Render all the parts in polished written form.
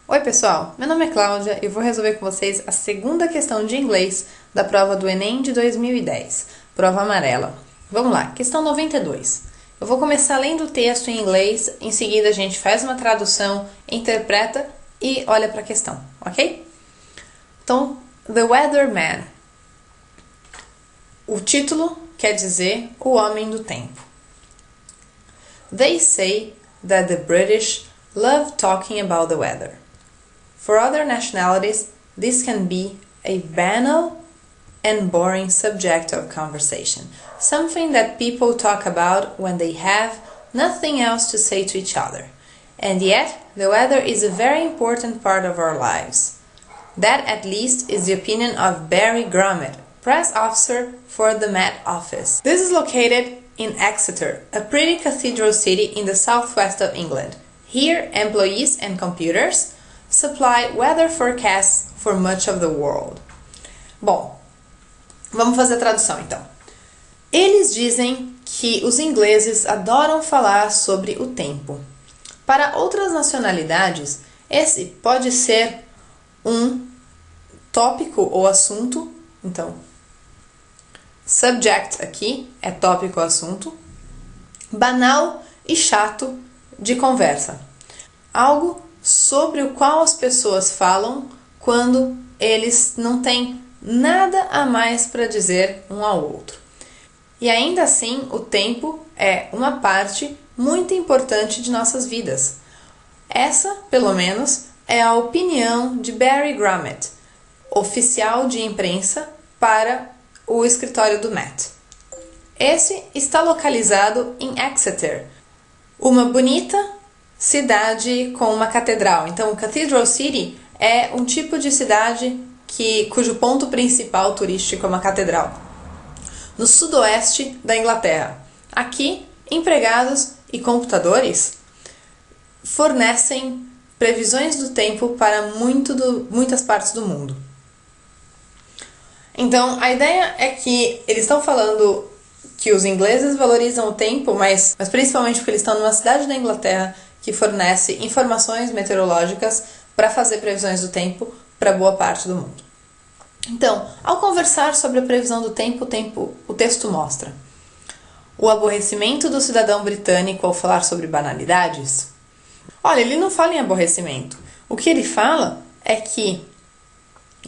Oi pessoal, meu nome é Cláudia e vou resolver com vocês a segunda questão de inglês da prova do Enem de 2010, prova amarela. Vamos lá, questão 92. Eu vou começar lendo o texto em inglês, em seguida a gente faz uma tradução, interpreta e olha para a questão, ok? Então, The Weatherman. O título quer dizer O Homem do Tempo. They say that the British love talking about the weather. For other nationalities, this can be a banal and boring subject of conversation, something that people talk about when they have nothing else to say to each other. And yet, the weather is a very important part of our lives. That at least is the opinion of Barry Gromit, press officer for the Met Office. This is located in Exeter, a pretty cathedral city in the southwest of England. Here, employees and computers supply weather forecasts for much of the world. Bom, vamos fazer a tradução então. Eles dizem que os ingleses adoram falar sobre o tempo. Para outras nacionalidades, esse pode ser um tópico ou assunto. Então, subject aqui é tópico ou assunto. Banal e chato de conversa. Algo sobre o qual as pessoas falam quando eles não têm nada a mais para dizer um ao outro. E ainda assim, o tempo é uma parte muito importante de nossas vidas. Essa, pelo menos, é a opinião de Barry Gromit, oficial de imprensa para o escritório do Met. Esse está localizado em Exeter, uma bonita cidade com uma catedral. Então, Cathedral City é um tipo de cidade cujo ponto principal turístico é uma catedral, no sudoeste da Inglaterra. Aqui, empregados e computadores fornecem previsões do tempo para muitas partes do mundo. Então, a ideia é que eles estão falando que os ingleses valorizam o tempo, mas principalmente porque eles estão numa cidade da Inglaterra que fornece informações meteorológicas para fazer previsões do tempo para boa parte do mundo. Então, ao conversar sobre a previsão do tempo, o texto mostra o aborrecimento do cidadão britânico ao falar sobre banalidades. Olha, ele não fala em aborrecimento. O que ele fala é que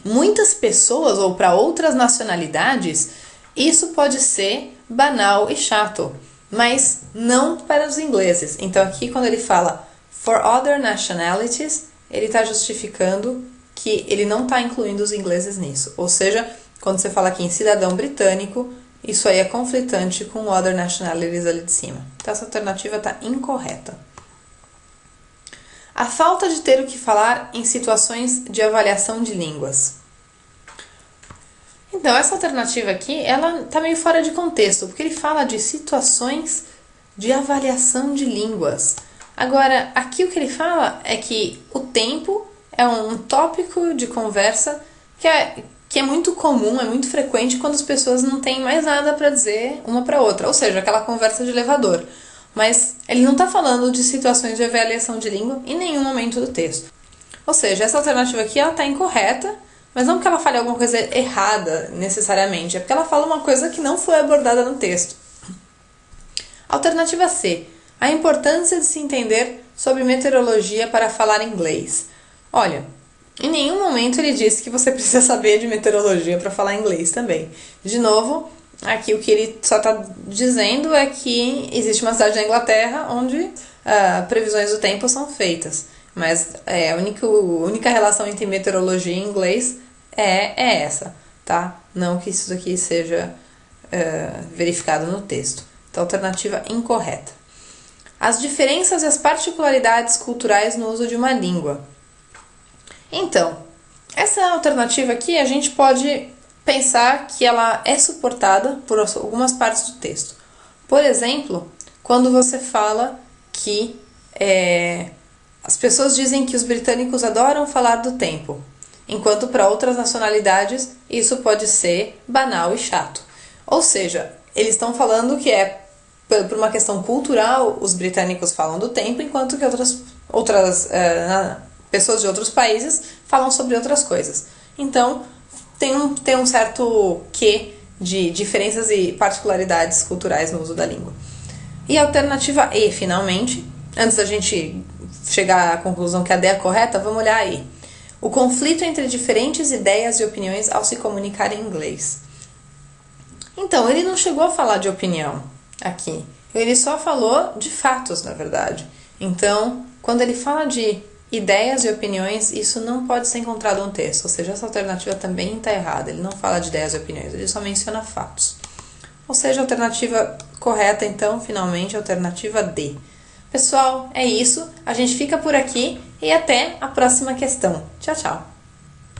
muitas pessoas, ou para outras nacionalidades, isso pode ser banal e chato, mas não para os ingleses. Então aqui quando ele fala for other nationalities, ele está justificando que ele não está incluindo os ingleses nisso. Ou seja, quando você fala aqui em cidadão britânico, isso aí é conflitante com other nationalities ali de cima. Então essa alternativa está incorreta. A falta de ter o que falar em situações de avaliação de línguas. Então, essa alternativa aqui, ela está meio fora de contexto, porque ele fala de situações de avaliação de línguas. Agora, aqui o que ele fala é que o tempo é um tópico de conversa que é muito comum, é muito frequente quando as pessoas não têm mais nada para dizer uma para outra, ou seja, aquela conversa de elevador. Mas ele não está falando de situações de avaliação de língua em nenhum momento do texto. Ou seja, essa alternativa aqui está incorreta, mas não porque ela fale alguma coisa errada necessariamente, é porque ela fala uma coisa que não foi abordada no texto. Alternativa C. A importância de se entender sobre meteorologia para falar inglês. Olha, em nenhum momento ele disse que você precisa saber de meteorologia para falar inglês também. De novo, aqui o que ele só está dizendo é que existe uma cidade na Inglaterra onde previsões do tempo são feitas. Mas a única relação entre meteorologia e inglês é essa, tá? Não que isso aqui seja verificado no texto. Então, alternativa incorreta. As diferenças e as particularidades culturais no uso de uma língua. Então, essa alternativa aqui a gente pode pensar que ela é suportada por algumas partes do texto. Por exemplo, quando você fala que as pessoas dizem que os britânicos adoram falar do tempo, enquanto para outras nacionalidades isso pode ser banal e chato. Ou seja, eles estão falando que por uma questão cultural, os britânicos falam do tempo, enquanto que outras pessoas de outros países falam sobre outras coisas. Então, tem um certo quê de diferenças e particularidades culturais no uso da língua. E a alternativa E, finalmente, antes da gente chegar à conclusão que a D é correta, vamos olhar aí. O conflito entre diferentes ideias e opiniões ao se comunicar em inglês. Então, ele não chegou a falar de opinião aqui. Ele só falou de fatos, na verdade. Então, quando ele fala de ideias e opiniões, isso não pode ser encontrado no texto. Ou seja, essa alternativa também está errada. Ele não fala de ideias e opiniões, ele só menciona fatos. Ou seja, a alternativa correta, então, finalmente, a alternativa D. Pessoal, é isso. A gente fica por aqui e até a próxima questão. Tchau, tchau!